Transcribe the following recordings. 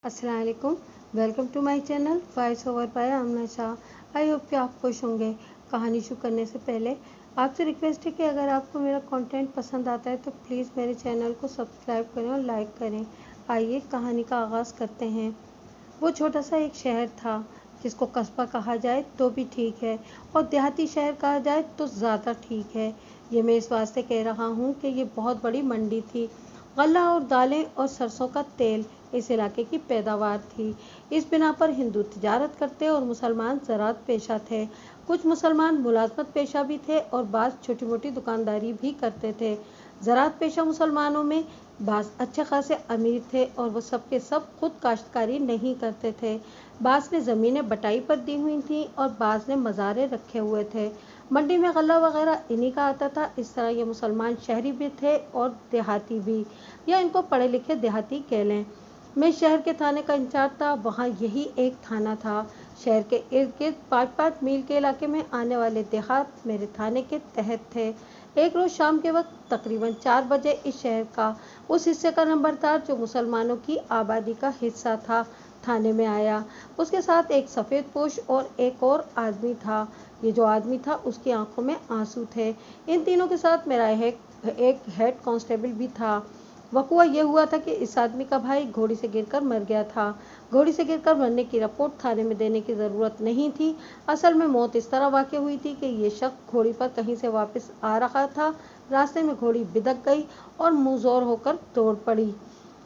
अस्सलाम वालेकुम। Welcome to my channel voice over by Aamna Shah. I hope कि आप खुश होंगे। कहानी शुरू करने से पहले आपसे रिक्वेस्ट है कि अगर आपको मेरा कंटेंट पसंद आता है तो प्लीज़ मेरे चैनल को सब्सक्राइब करें और लाइक करें। आइए कहानी का आगाज़ करते हैं। वो छोटा सा एक शहर था, जिसको कस्बा कहा जाए तो भी ठीक है और देहाती शहर कहा जाए तो ज़्यादा ठीक है। ये मैं इस वास्ते कह रहा हूँ कि ये बहुत बड़ी मंडी थी। गल्ला और दालें और सरसों का तेल इस इलाके की पैदावार थी। इस बिना पर हिंदू तिजारत करते और मुसलमान ज़राअत पेशा थे। कुछ मुसलमान मुलाजमत पेशा भी थे और बाज़ छोटी मोटी दुकानदारी भी करते थे। ज़राअत पेशा मुसलमानों में बाज़ अच्छे खासे अमीर थे और वो सब के सब खुद काश्तकारी नहीं करते थे। बाज़ ने ज़मीनें बटाई पर दी हुई थी और बाज़ ने मज़ारे रखे हुए थे। मंडी में गल्ला वगैरह इन्हीं का आता था। इस तरह ये मुसलमान शहरी भी थे और देहाती भी, या इनको पढ़े लिखे देहाती कह लें। मैं शहर के थाने का इंचार्ज था। वहाँ यही एक थाना था। शहर के इर्द गिर्द 5-5 मील के इलाके में आने वाले देहात मेरे थाने के तहत थे। एक रोज़ शाम के वक्त तकरीबन 4 बजे इस शहर का उस हिस्से का नंबरदार, जो मुसलमानों की आबादी का हिस्सा था, थाने में आया। उसके साथ एक सफ़ेद पोश और एक और आदमी था। ये जो आदमी था उसकी आंखों में आंसू थे। इन तीनों के साथ मेरा एक हेड कांस्टेबल भी था। वकुआ ये हुआ था कि इस आदमी का भाई घोड़ी से गिरकर मर गया था। घोड़ी से गिरकर मरने की रिपोर्ट थाने में देने की ज़रूरत नहीं थी। असल में मौत इस तरह वाक़ई हुई थी कि ये शख्स घोड़ी पर कहीं से वापस आ रहा था। रास्ते में घोड़ी बिदक गई और मुँहज़ोर होकर दौड़ पड़ी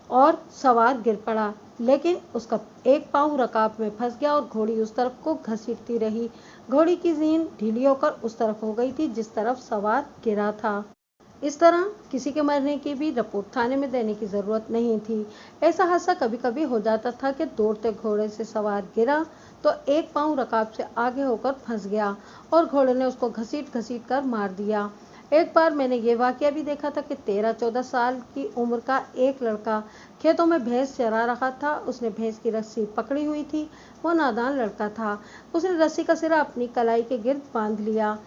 और सवार गिर पड़ा, लेकिन उसका एक पाँव रकाब में फंस गया और घोड़ी उस तरफ को घसीटती रही। घोड़ी की जीन ढीली होकर उस तरफ हो गई थी जिस तरफ सवार गिरा था। इस तरह किसी के मरने की भी रिपोर्ट थाने में देने की ज़रूरत नहीं थी। ऐसा हादसा कभी कभी हो जाता था कि दौड़ते घोड़े से सवार गिरा तो एक पाँव रकाब से आगे होकर फंस गया और घोड़े ने उसको घसीट घसीट कर मार दिया। एक बार मैंने ये वाक़या भी देखा था कि 13-14 साल की उम्र का एक लड़का खेतों में भैंस चरा रहा था। उसने भैंस की रस्सी पकड़ी हुई थी। वो नादान लड़का था। उसने रस्सी का सिरा अपनी कलाई के गिर्द बांध लिया।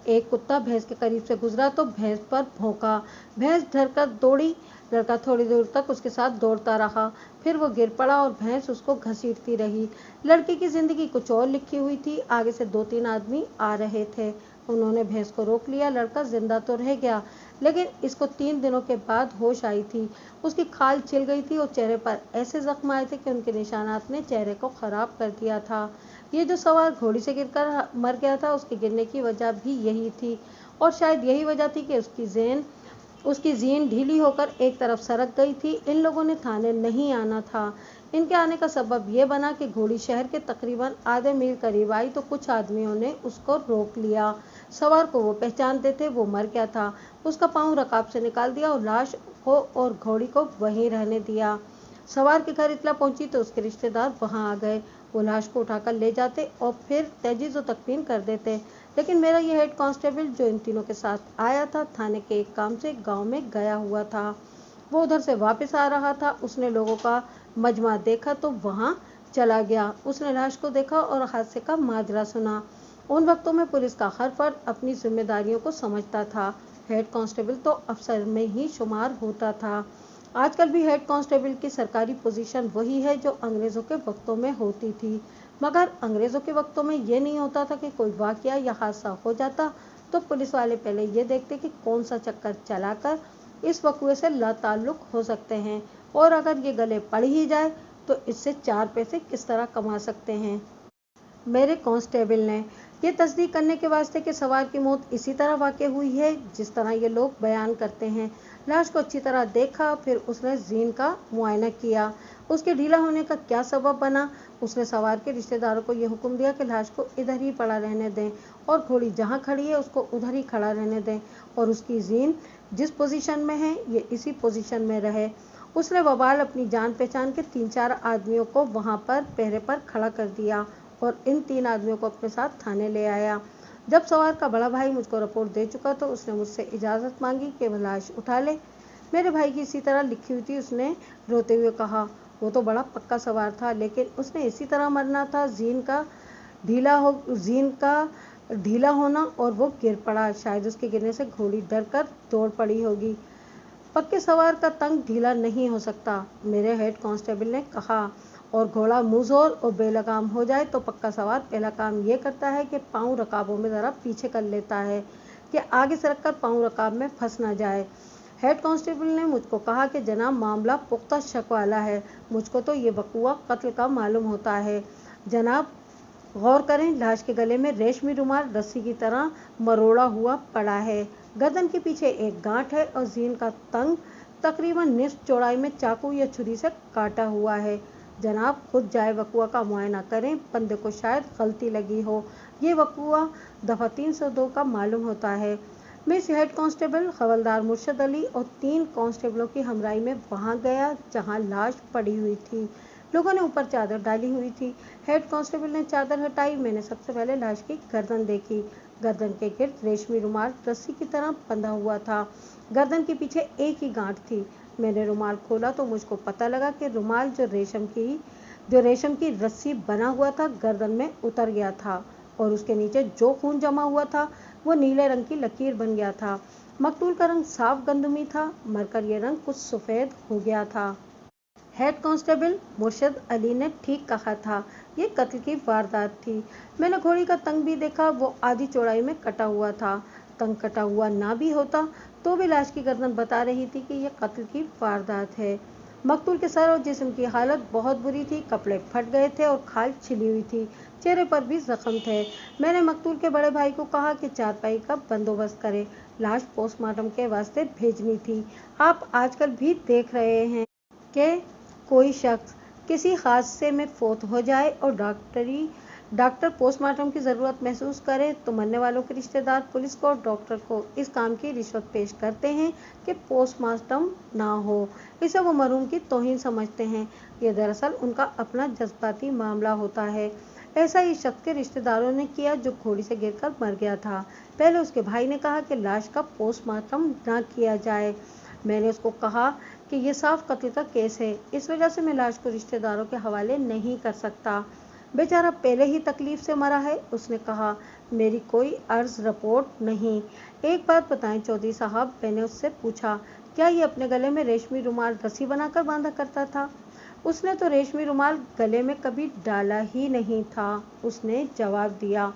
एक कुत्ता भैंस के करीब से गुजरा तो भैंस पर भौंका। भैंस डरकर दौड़ी। लड़का थोड़ी दूर तक उसके साथ दौड़ता रहा। फिर वो गिर पड़ा और भैंस उसको घसीटती रही। लड़के की जिंदगी कुछ और लिखी हुई थी। आगे से 2-3 आदमी आ रहे थे। उन्होंने भैंस को रोक लिया। लड़का जिंदा तो रह गया, लेकिन इसको 3 दिनों के बाद होश आई थी। उसकी खाल छिल गई थी और चेहरे पर ऐसे जख्म आए थे कि उनके निशानात ने चेहरे को खराब कर दिया था। ये जो सवार घोड़ी से गिरकर मर गया था, उसके गिरने की वजह भी यही थी और शायद यही वजह थी कि उसकी जीन ढीली होकर एक तरफ सरक गई थी। इन लोगों ने थाने नहीं आना था। इनके आने का सबब यह बना कि घोड़ी शहर के तकरीबन आधे मील करीब आई तो कुछ आदमियों ने उसको रोक लिया। सवार को वो पहचानते थे, वो मर गया था। उसका पाँव रकाब से निकाल दिया और लाश को और घोड़ी को वहीं रहने दिया। सवार के घर इत्तला पहुंची तो उसके रिश्तेदार वहां आ गए। वो लाश को उठाकर ले जाते और फिर तहजीज़ व तकफीन कर देते। लेकिन मेरा ये हेड कांस्टेबल जो इन तीनों के साथ आया था, थाने के एक काम से गांव में गया हुआ था। वो उधर से वापस आ रहा था। उसने लोगों का मजमा देखा तो वहां चला गया। उसने लाश को देखा और हादसे का माजरा सुना। उन वक्तों में पुलिस का हर फर्द अपनी जिम्मेदारियों को समझता था। हेड कांस्टेबल तो अफसर में ही शुमार होता था। आजकल भी हेड कांस्टेबल की सरकारी पोजीशन वही है जो अंग्रेज़ों के वक्तों में होती थी, मगर अंग्रेज़ों के वक्तों में ये नहीं होता था कि कोई वाकया या हादसा हो जाता तो पुलिस वाले पहले ये देखते कि कौन सा चक्कर चलाकर इस वकुए से लाताल्लुक हो सकते हैं और अगर ये गले पड़ ही जाए तो इससे 4 पैसे किस तरह कमा सकते हैं। मेरे कांस्टेबल ने ये तस्दीक करने के वास्ते कि सवार की मौत इसी तरह वाक़ई हुई है जिस तरह ये लोग बयान करते हैं, लाश को अच्छी तरह देखा। फिर उसने जीन का मुआयना किया। उसके ढीला होने का क्या सबब बना। उसने सवार के रिश्तेदारों को ये हुक्म दिया कि लाश को इधर ही पड़ा रहने दें और घोड़ी जहाँ खड़ी है उसको उधर ही खड़ा रहने दें और उसकी जीन जिस पोजीशन में है ये इसी पोजीशन में रहे। उसने वबाल अपनी जान पहचान के 3-4 आदमियों को वहाँ पर पहरे पर खड़ा कर दिया और इन 3 आदमियों को अपने साथ थाने ले आया। जब सवार का बड़ा भाई मुझको रिपोर्ट दे चुका तो उसने मुझसे इजाज़त मांगी कि वह लाश उठा ले। मेरे भाई की इसी तरह लिखी हुई थी। उसने रोते हुए कहा, वो तो बड़ा पक्का सवार था, लेकिन उसने इसी तरह मरना था। जीन का ढीला होना और वो गिर पड़ा। शायद उसके गिरने से घोड़ी डर कर दौड़ पड़ी होगी। पक्के सवार का तंग ढीला नहीं हो सकता, मेरे हेड कांस्टेबल ने कहा। और घोड़ा मुंहजोर और बेलगाम हो जाए तो पक्का सवार पहला काम ये करता है कि पाँव रकाबों में ज़रा पीछे कर लेता है कि आगे सरक कर पाँव रकाब में फंस ना जाए। हेड कांस्टेबल ने मुझको कहा कि जनाब, मामला पुख्ता शक वाला है, मुझको तो ये वकूआ कत्ल का मालूम होता है। जनाब, गौर करें, लाश के गले में रेशमी रुमाल रस्सी की तरह मरोड़ा हुआ पड़ा है, गर्दन के पीछे एक गांठ है और जीन का तंग तकरीबन निस्फ चौड़ाई में चाकू या छुरी से काटा हुआ है। जनाब, खुद जाए वकूआ का मुआयना करें, बंदे को शायद गलती लगी हो, ये वकूआ दफ़ा 302 का मालूम होता है। मिस हेड कांस्टेबल, हवलदार मुर्शद अली और 3 कांस्टेबलों की हमराही में वहां गया जहां लाश पड़ी हुई थी। लोगों ने ऊपर चादर डाली हुई थी। हेड कांस्टेबल ने चादर हटाई। मैंने सबसे पहले लाश की गर्दन देखी। गर्दन के गिर्द रेशमी रुमाल रस्सी की तरह बंधा हुआ था। गर्दन के पीछे एक ही गांठ थी। मैंने रुमाल खोला तो मुझको पता लगा कि रुमाल जो रेशम की रस्सी बना हुआ था गर्दन में उतर गया था और उसके नीचे जो खून जमा हुआ था वो नीले रंग की लकीर बन गया था। मकतूल का रंग साफ गंदमी था, मरकर ये रंग कुछ सफ़ेद हो गया था। हेड कांस्टेबल मुर्शद अली ने ठीक कहा था, ये कत्ल की वारदात थी। मैंने घोड़ी का तंग भी देखा, वो आधी चौड़ाई में कटा हुआ था। तंग कटा हुआ ना भी होता तो भी लाश की गर्दन बता रही थी कि यह कत्ल की वारदात है। मकतूल के सर और जिस्म की हालत बहुत बुरी थी, कपड़े फट गए थे और खाल छिली हुई थी, चेहरे पर भी जख्म थे। मैंने मकतूल के बड़े भाई को कहा कि चारपाई का बंदोबस्त करे, लाश पोस्टमार्टम के वास्ते भेजनी थी। आप आजकल भी देख रहे हैं कि कोई शख्स किसी हादसे में फौत हो जाए और डॉक्टर पोस्टमार्टम की ज़रूरत महसूस करे तो मरने वालों के रिश्तेदार पुलिस को और डॉक्टर को इस काम की रिश्वत पेश करते हैं कि पोस्टमार्टम ना हो। इसे वो मरहूम की तौहीन समझते हैं। ये दरअसल उनका अपना जज्बाती मामला होता है। ऐसा ही शख्स के रिश्तेदारों ने किया जो घोड़ी से गिरकर मर गया था। पहले उसके भाई ने कहा कि लाश का पोस्टमार्टम ना किया जाए। मैंने उसको कहा कि ये साफ कत्ल का केस है, इस वजह से मैं लाश को रिश्तेदारों के हवाले नहीं कर सकता। बेचारा पहले ही तकलीफ से मरा है। उसने कहा, मेरी कोई अर्ज रिपोर्ट नहीं। एक बात बताएं चौधरी साहब, मैंने उससे पूछा, क्या ये अपने गले में रेशमी रुमाल रस्सी बनाकर बांधा करता था? उसने तो रेशमी रुमाल गले में कभी डाला ही नहीं था, उसने जवाब दिया।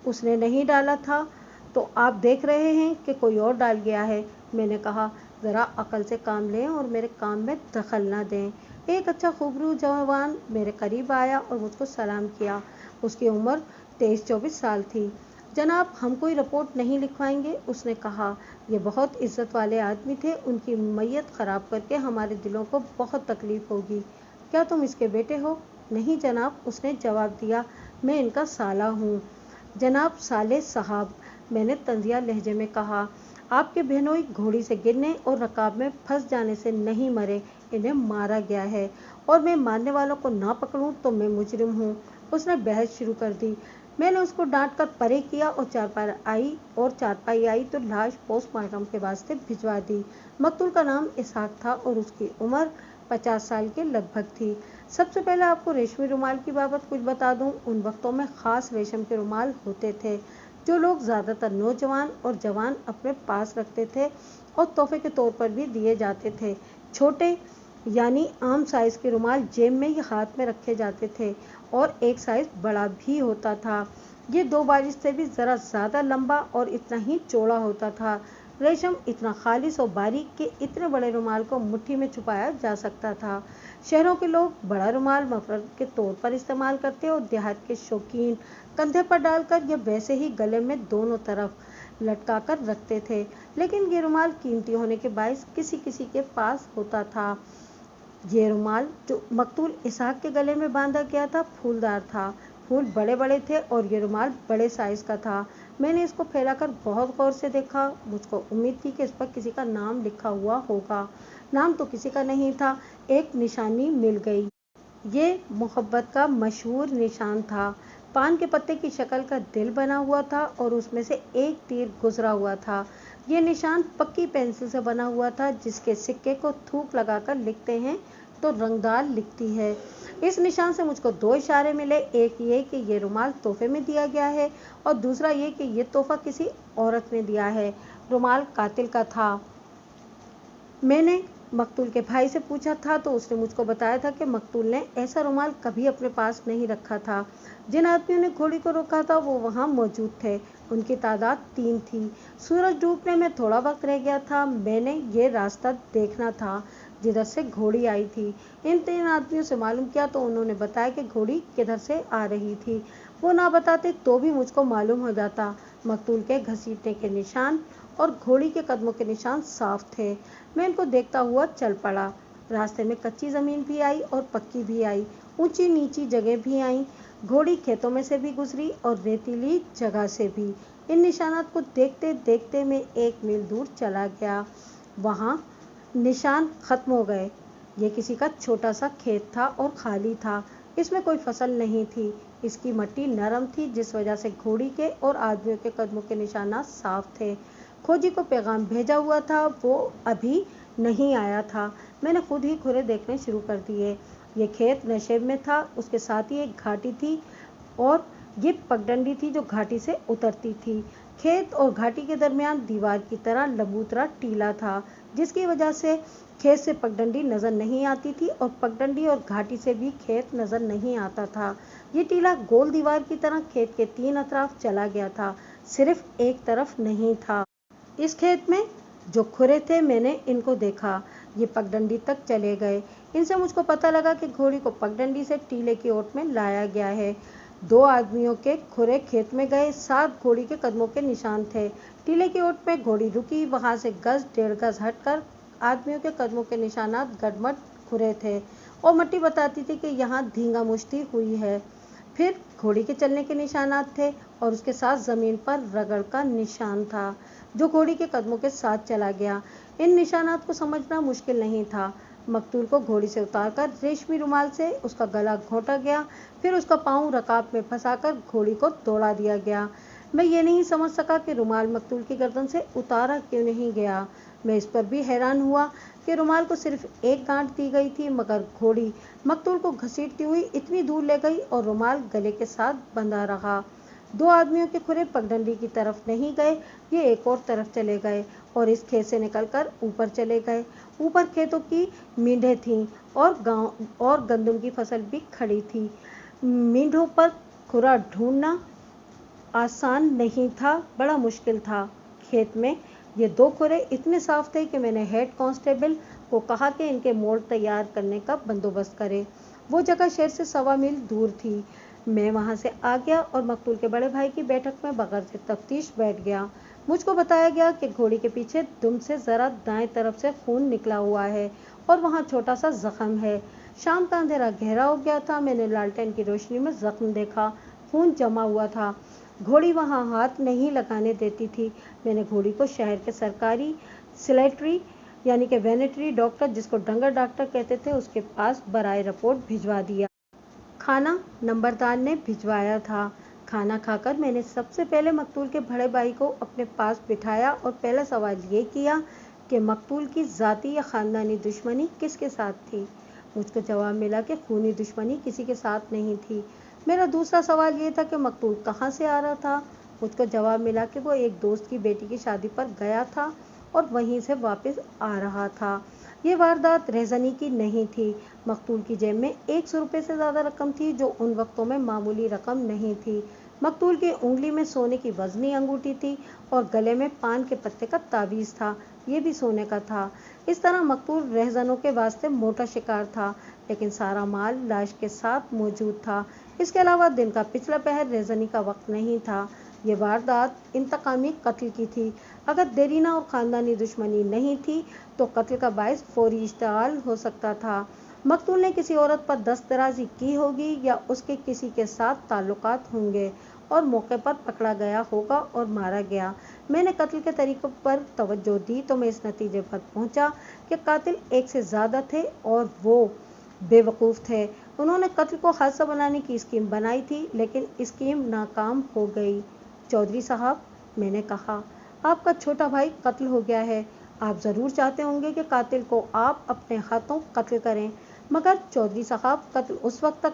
उसने नहीं डाला था तो आप देख रहे हैं कि कोई और डाल गया है। मैंने कहा, ज़रा अकल से काम लें और मेरे काम में दखल ना दें। एक अच्छा खूबरू जवान मेरे करीब आया और मुझको सलाम किया। उसकी उम्र 23-24 साल थी। जनाब, हम कोई रिपोर्ट नहीं लिखवाएंगे, उसने कहा। ये बहुत इज्जत वाले आदमी थे, उनकी मैयत ख़राब करके हमारे दिलों को बहुत तकलीफ़ होगी। क्या तुम इसके बेटे हो? नहीं जनाब, उसने जवाब दिया, मैं इनका साला हूँ। जनाब साले साहब, मैंने तंजिया लहजे में कहा, आपके बहनोई घोड़ी से गिरने और रकाब में फंस जाने से नहीं मरे, इन्हें मारा गया है और मैं मारने वालों को ना पकड़ूं तो मैं मुजरिम हूँ। उसने बहस शुरू कर दी। मैंने उसको डांट कर परे किया और चारपाई आई तो लाश पोस्टमार्टम के वास्ते भिजवा दी। मकतूल का नाम इसहाक था और उसकी उम्र 50 साल के लगभग थी। सबसे पहले आपको रेशमी रुमाल की बाबत कुछ बता दूं। उन वक्तों में ख़ास रेशम के रुमाल होते थे जो लोग ज़्यादातर नौजवान और जवान अपने पास रखते थे और तोहफे के तौर पर भी दिए जाते थे। छोटे यानी आम साइज़ के रुमाल जेब में या हाथ में रखे जाते थे और एक साइज़ बड़ा भी होता था। ये 2 बारिश से भी ज़रा ज़्यादा लंबा और इतना ही चौड़ा होता था। रेशम इतना खालिस और बारीक कि इतने बड़े रुमाल को मुट्ठी में छुपाया जा सकता था। शहरों के लोग बड़ा रुमाल मफरत के तौर पर इस्तेमाल करते और देहात के शौकीन कंधे पर डालकर या वैसे ही गले में दोनों तरफ लटका कर रखते थे। लेकिन ये रुमाल कीमती होने के बायस किसी किसी के पास होता था। ये रुमाल जो मकतूल इसहाक के गले में बांधा गया था फूलदार था। फूल बड़े बड़े थे और ये रुमाल बड़े साइज़ का था। मैंने इसको फैलाकर बहुत गौर से देखा। मुझको उम्मीद थी कि इस पर किसी का नाम लिखा हुआ होगा। नाम तो किसी का नहीं था। एक निशानी मिल गई। ये मोहब्बत का मशहूर निशान था। पान के पत्ते की शक्ल का दिल बना हुआ था और उसमें से एक तीर गुजरा हुआ था। ये निशान पक्की पेंसिल से बना हुआ था, जिसके सिक्के को थूक लगाकर लिखते हैं तो रंगदार लिखती है। इस निशान से मुझको 2 इशारे मिले। एक ये कि ये रुमाल तोहफे में दिया गया है और दूसरा ये कि ये तोहफा किसी औरत ने दिया है। रुमाल कातिल का था। मैंने मकतूल के भाई से पूछा था तो उसने मुझको बताया था कि मकतूल ने ऐसा रुमाल कभी अपने पास नहीं रखा था। जिन आदमियों ने घोड़ी को रोका था वो वहाँ मौजूद थे। उनकी तादाद 3 थी। सूरज डूबने में थोड़ा वक्त रह गया था। मैंने ये रास्ता देखना था जिधर से घोड़ी आई थी। इन 3 आदमियों से मालूम किया तो उन्होंने बताया कि घोड़ी किधर से आ रही थी। वो ना बताते तो भी मुझको मालूम हो जाता। मकतूल के घसीटने के निशान और घोड़ी के कदमों के निशान साफ थे। मैं इनको देखता हुआ चल पड़ा। रास्ते में कच्ची जमीन भी आई और पक्की भी आई, ऊंची नीची जगह भी आई। घोड़ी खेतों में से भी गुजरी और रेतीली जगह से भी। इन निशानात को देखते देखते मैं 1 मील दूर चला गया। वहाँ निशान खत्म हो गए। ये किसी का छोटा सा खेत था और खाली था। इसमें कोई फसल नहीं थी। इसकी मिट्टी नरम थी जिस वजह से घोड़ी के और आदमियों के कदमों के निशानात साफ थे। खोजी को पैगाम भेजा हुआ था, वो अभी नहीं आया था। मैंने खुद ही खुरे देखने शुरू कर दिए। ये खेत नशेब में था, उसके साथ ही एक घाटी थी और ये पगडंडी थी जो घाटी से उतरती थी। खेत और घाटी के दरमियान दीवार की तरह लबूतरा टीला था जिसकी वजह से खेत से पगडंडी नजर नहीं आती थी और पगडंडी और घाटी से भी खेत नजर नहीं आता था। ये टीला गोल दीवार की तरह खेत के 3 अतराफ चला गया था, सिर्फ एक तरफ नहीं था। इस खेत में जो खुरे थे मैंने इनको देखा। ये पगडंडी तक चले गए। इनसे मुझको पता लगा कि घोड़ी को पगडंडी से टीले की ओट में लाया गया है। 2 आदमियों के खुरे खेत में गए, 7 घोड़ी के कदमों के निशान थे। टीले की ओट में घोड़ी रुकी, वहां से गज 1.5 गज हटकर आदमियों के कदमों के निशानात गड़मट खुरे थे और मट्टी बताती थी कि यहाँ धींगा मुश्ती हुई है। फिर घोड़ी के चलने के निशानात थे और उसके साथ जमीन पर रगड़ का निशान था जो घोड़ी के कदमों के साथ चला गया। इन निशानात को समझना मुश्किल नहीं था। मकतूल को घोड़ी से उतारकर रेशमी रुमाल से उसका गला घोंटा गया, फिर उसका पाँव रकाब में फंसाकर घोड़ी को दौड़ा दिया गया। मैं ये नहीं समझ सका कि रुमाल मकतूल की गर्दन से उतारा क्यों नहीं गया। मैं इस पर भी हैरान हुआ कि रुमाल को सिर्फ एक गांठ दी गई थी, मगर घोड़ी मकतूल को घसीटती हुई इतनी दूर ले गई और रुमाल गले के साथ बंधा रहा। 2 आदमियों के खुरे पगडंडी की तरफ नहीं गए, ये एक और तरफ चले गए और इस खेत से निकलकर ऊपर चले गए। ऊपर खेतों की मींढें थीं और गांव और गंदम की फसल भी खड़ी थी। मींढों पर खुरा ढूंढना आसान नहीं था, बड़ा मुश्किल था। खेत में ये 2 खुरे इतने साफ थे कि मैंने हेड कांस्टेबल को कहा कि इनके मोल्ड तैयार करने का बंदोबस्त करे। वो जगह शहर से 1.25 मील दूर थी। मैं वहां से आ गया और मकतूल के बड़े भाई की बैठक में बगैर से तफ्तीश बैठ गया। मुझको बताया गया कि घोड़ी के पीछे दुम से जरा दाएं तरफ से खून निकला हुआ है और वहाँ छोटा सा जख्म है। शाम का अंधेरा गहरा हो गया था। मैंने लालटेन की रोशनी में जख्म देखा, खून जमा हुआ था। घोड़ी वहाँ हाथ नहीं लगाने देती थी। मैंने घोड़ी को शहर के सरकारी सिलेटरी यानी कि वेटरनरी डॉक्टर, जिसको डंगर डॉक्टर कहते थे, उसके पास बराए रिपोर्ट भिजवा दिया। खाना नंबरदार ने भिजवाया था। खाना खाकर मैंने सबसे पहले मकतूल के बड़े भाई को अपने पास बिठाया और पहला सवाल ये किया कि मकतूल की ज़ाती या ख़ानदानी दुश्मनी किसके साथ थी। मुझको जवाब मिला कि खूनी दुश्मनी किसी के साथ नहीं थी। मेरा दूसरा सवाल ये था कि मकतूल कहाँ से आ रहा था। मुझको जवाब मिला कि वो एक दोस्त की बेटी की शादी पर गया था और वहीं से वापस आ रहा था। ये वारदात रहज़नी की नहीं थी। मकतूल की जेब में 100 रुपये से ज़्यादा रकम थी, जो उन वक्तों में मामूली रकम नहीं थी। मकतूल की उंगली में सोने की वजनी अंगूठी थी और गले में पान के पत्ते का ताबीज़ था, ये भी सोने का था। इस तरह मकतूल रहज़नों के वास्ते मोटा शिकार था, लेकिन सारा माल लाश के साथ मौजूद था। इसके अलावा दिन का पिछला पहर रहज़नी का वक्त नहीं था। ये वारदात इंतकामी कत्ल की थी। अगर देरीना और ख़ानदानी दुश्मनी नहीं थी तो कत्ल का बायस फौरी इश्तिआल हो सकता था। मकतूल ने किसी औरत पर दस्तदराजी की होगी या उसके किसी के साथ ताल्लुकात होंगे और मौके पर पकड़ा गया होगा और मारा गया। मैंने कत्ल के तरीक़ों पर तवज्जो दी तो मैं इस नतीजे पर पहुंचा कि कातिल एक से ज़्यादा थे और वो बेवकूफ़ थे। उन्होंने कत्ल को हादसा बनाने की स्कीम बनाई थी, लेकिन स्कीम नाकाम हो गई। चौधरी साहब, मैंने कहा, आपका छोटा भाई कत्ल हो गया है। आप ज़रूर चाहते होंगे कि कातिल को आप अपने हाथों कत्ल करें, मगर चौधरी साहब, कातिल उस वक्त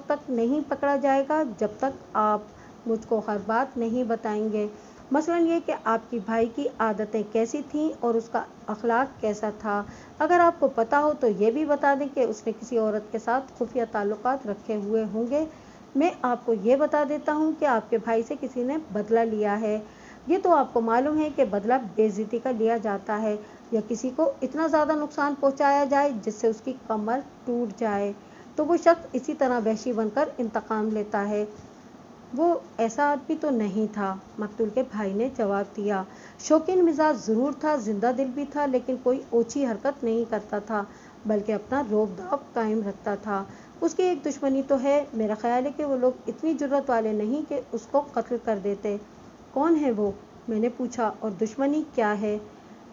तक नहीं पकड़ा जाएगा जब तक आप मुझको हर बात नहीं बताएंगे। मसलन ये कि आपकी भाई की आदतें कैसी थीं और उसका अखलाक कैसा था। अगर आपको पता हो तो ये भी बता दें कि उसने किसी औरत के साथ खुफिया ताल्लुकात रखे हुए होंगे। मैं आपको ये बता देता हूँ कि आपके भाई से किसी ने बदला लिया है। ये तो आपको मालूम है कि बदला बेइज्जती का लिया जाता है या किसी को इतना ज़्यादा नुकसान पहुँचाया जाए जिससे उसकी कमर टूट जाए, तो वो शख्स इसी तरह वहशी बनकर इंतकाम लेता है। वो ऐसा आदमी तो नहीं था, मकतूल के भाई ने जवाब दिया। शौकीन मिजाज ज़रूर था, जिंदा दिल भी था, लेकिन कोई ओछी हरकत नहीं करता था, बल्कि अपना रोब दाब कायम रखता था। उसकी एक दुश्मनी तो है, मेरा ख्याल है कि वो लोग इतनी जुर्रत वाले नहीं कि उसको कत्ल कर देते। कौन है वो? मैंने पूछा। और दुश्मनी क्या है?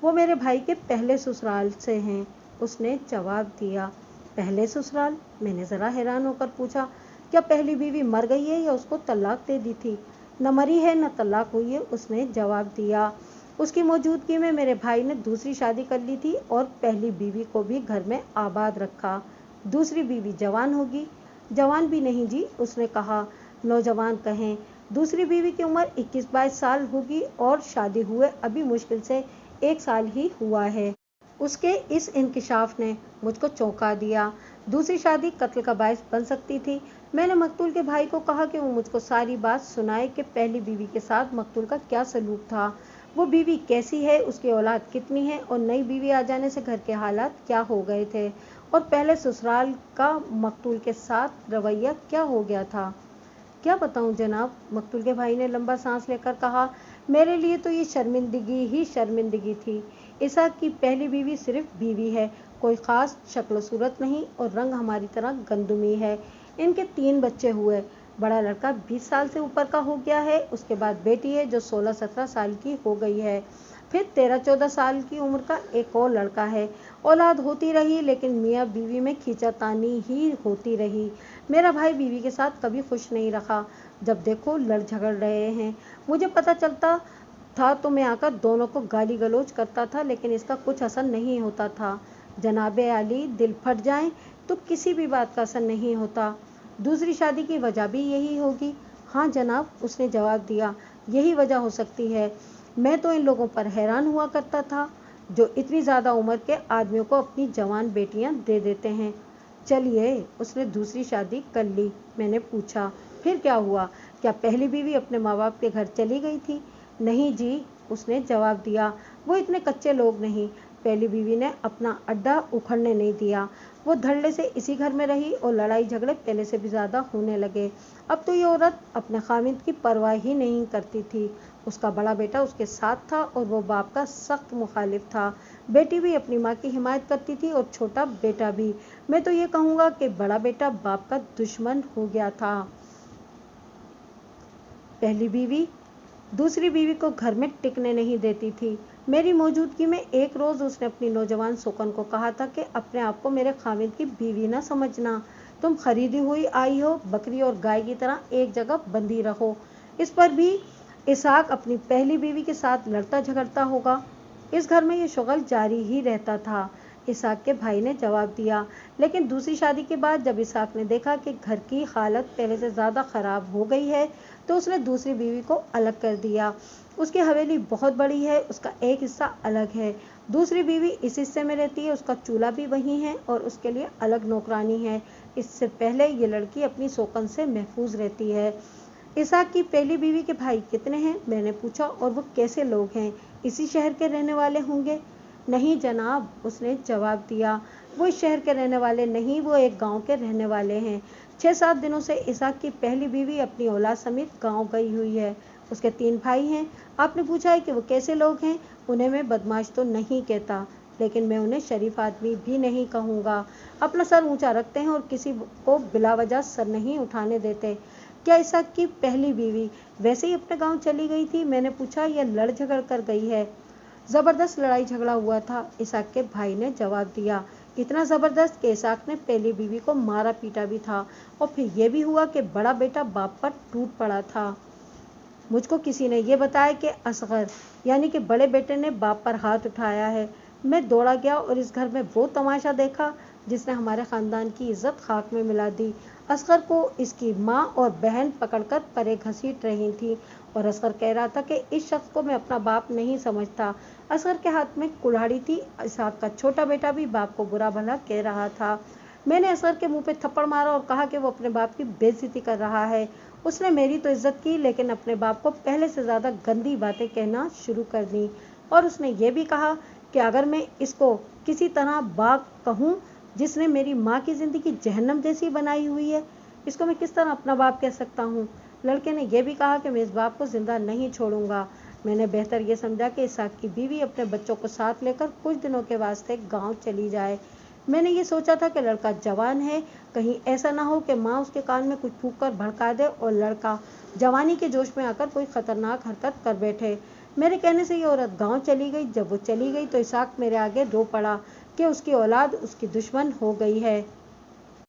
वो मेरे भाई के पहले ससुराल से हैं, उसने जवाब दिया। पहले ससुराल? मैंने ज़रा हैरान होकर पूछा। क्या पहली बीवी मर गई है या उसको तलाक दे दी थी? न मरी है न तलाक हुई है, उसने जवाब दिया। उसकी मौजूदगी में मेरे भाई ने दूसरी शादी कर ली थी और पहली बीवी को भी घर में आबाद रखा। दूसरी बीवी जवान होगी? जवान भी नहीं जी, उसने कहा। नौजवान कहें। दूसरी बीवी की उम्र 21-22 साल होगी और शादी हुए अभी मुश्किल से 1 साल ही हुआ है। उसके इस इंकिशाफ ने मुझको चौंका दिया। दूसरी शादी कत्ल का बायस बन सकती थी। मैंने मकतूल के भाई को कहा कि वो मुझको सारी बात सुनाए कि पहली बीवी के साथ मकतूल का क्या सलूक था, वो बीवी कैसी है, उसकी औलाद कितनी है और नई बीवी आ जाने से घर के हालात क्या हो गए थे और पहले ससुराल का मकतूल के साथ रवैया क्या हो गया था। क्या बताऊं जनाब, मकतूल के भाई ने लंबा सांस लेकर कहा। मेरे लिए तो ये शर्मिंदगी ही शर्मिंदगी थी। इसहाक की पहली बीवी सिर्फ बीवी है, कोई ख़ास शक्ल सूरत नहीं और रंग हमारी तरह गंदुमी है। इनके 3 बच्चे हुए। बड़ा लड़का 20 साल से ऊपर का हो गया है, उसके बाद बेटी है जो 16-17 साल की हो गई है, फिर 13-14 साल की उम्र का एक और लड़का है। औलाद होती रही लेकिन मियाँ बीवी में खींचातानी ही होती रही। मेरा भाई बीवी के साथ कभी खुश नहीं रखा, जब देखो लड़ झगड़ रहे हैं। मुझे पता चलता था तो मैं आकर दोनों को गाली गलौज करता था, लेकिन इसका कुछ असर नहीं होता था। जनाबे आली, दिल फट जाए तो किसी भी बात का असर नहीं होता। दूसरी शादी की वजह भी यही होगी? हाँ जनाब, उसने जवाब दिया, यही वजह हो सकती है। मैं तो इन लोगों पर हैरान हुआ करता था जो इतनी ज़्यादा उम्र के आदमियों को अपनी जवान बेटियां दे देते हैं। चलिए, उसने दूसरी शादी कर ली? मैंने पूछा। फिर क्या हुआ? क्या पहली बीवी अपने माँ बाप के घर चली गई थी? नहीं जी, उसने जवाब दिया, वो इतने कच्चे लोग नहीं। पहली बीवी ने अपना अड्डा उखड़ने नहीं दिया। वो धड़ल्ले से इसी घर में रही और लड़ाई झगड़े पहले से भी ज़्यादा होने लगे। अब तो ये औरत अपने खामिद की परवाह ही नहीं करती थी। उसका बड़ा बेटा उसके साथ था और वो बाप का सख्त मुखालिफ था। बेटी भी अपनी माँ की हिमायत करती थी और छोटा बेटा भी। मैं तो ये कहूँगा कि बड़ा बेटा बाप का दुश्मन हो गया था। पहली बीवी दूसरी बीवी को घर में टिकने नहीं देती थी। मेरी मौजूदगी में एक रोज़ उसने अपनी नौजवान सोकन को कहा था कि अपने आप को मेरे खामिद की बीवी ना समझना। तुम खरीदी हुई आई हो, बकरी और गाय की तरह एक जगह बंधी रहो। इस पर भी इसहाक अपनी पहली बीवी के साथ लड़ता झगड़ता होगा। इस घर में ये शुगल जारी ही रहता था, इसहाक के भाई ने जवाब दिया। लेकिन दूसरी शादी के बाद जब इसहाक ने देखा कि घर की हालत पहले से ज़्यादा ख़राब हो गई है तो उसने दूसरी बीवी को अलग कर दिया। उसकी हवेली बहुत बड़ी है, उसका एक हिस्सा अलग है। दूसरी बीवी इस हिस्से में रहती है, उसका चूल्हा भी वहीं है और उसके लिए अलग नौकरानी है। इससे पहले ये लड़की अपनी सोकन से महफूज रहती है। इसहाक की पहली बीवी के भाई कितने हैं? मैंने पूछा। और वो कैसे लोग हैं? इसी शहर के रहने वाले होंगे? नहीं जनाब, उसने जवाब दिया, वो इस शहर के रहने वाले नहीं, वो एक गांव के रहने वाले हैं। 6-7 दिनों से इसहाक की पहली बीवी अपनी औलाद समेत गांव गई हुई है। उसके 3 भाई हैं। आपने पूछा है कि वो कैसे लोग हैं? उन्हें मैं बदमाश तो नहीं कहता, लेकिन मैं उन्हें शरीफ आदमी भी नहीं कहूँगा। अपना सर ऊंचा रखते हैं और किसी को बिला वजह सर नहीं उठाने देते। क्या इसहाक की पहली बीवी वैसे ही अपने गांव चली गई थी? मैंने पूछा। या लड़ झगड़ कर गई है? ज़बरदस्त लड़ाई झगड़ा हुआ था, इसहाक के भाई ने जवाब दिया। इतना ज़बरदस्त कि इसहाक ने पहली बीवी को मारा पीटा भी था और फिर यह भी हुआ कि बड़ा बेटा बाप पर टूट पड़ा था। मुझको किसी ने यह बताया कि असगर यानी कि बड़े बेटे ने बाप पर हाथ उठाया है। मैं दौड़ा गया और इस घर में वो तमाशा देखा जिसने हमारे ख़ानदान की इज्जत खाक में मिला दी। असगर को इसकी माँ और बहन पकड़कर परे घसीट रही थी और असगर कह रहा था कि इस शख्स को मैं अपना बाप नहीं समझता। असगर के हाथ में कुल्हाड़ी थी। इसहाक का छोटा बेटा भी बाप को बुरा भला कह रहा था। मैंने असगर के मुंह पे थप्पड़ मारा और कहा कि वो अपने बाप की बेइज्जती कर रहा है। उसने मेरी तो इज्जत की, लेकिन अपने बाप को पहले से ज़्यादा गंदी बातें कहना शुरू कर दी। और उसने ये भी कहा कि अगर मैं इसको किसी तरह बाप कहूँ जिसने मेरी माँ की ज़िंदगी जहन्नम जैसी बनाई हुई है, इसको मैं किस तरह अपना बाप कह सकता हूँ। लड़के ने यह भी कहा कि मैं इस बाप को जिंदा नहीं छोड़ूंगा। मैंने बेहतर ये समझा कि इसहाक की बीवी अपने बच्चों को साथ लेकर कुछ दिनों के वास्ते गांव चली जाए। मैंने ये सोचा था कि लड़का जवान है, कहीं ऐसा ना हो कि माँ उसके कान में कुछ फूंक कर भड़का दे और लड़का जवानी के जोश में आकर कोई खतरनाक हरकत कर बैठे। मेरे कहने से ये औरत गांव चली गई। जब वो चली गई तो इसहाक मेरे आगे रो पड़ा कि उसकी औलाद उसकी दुश्मन हो गई है।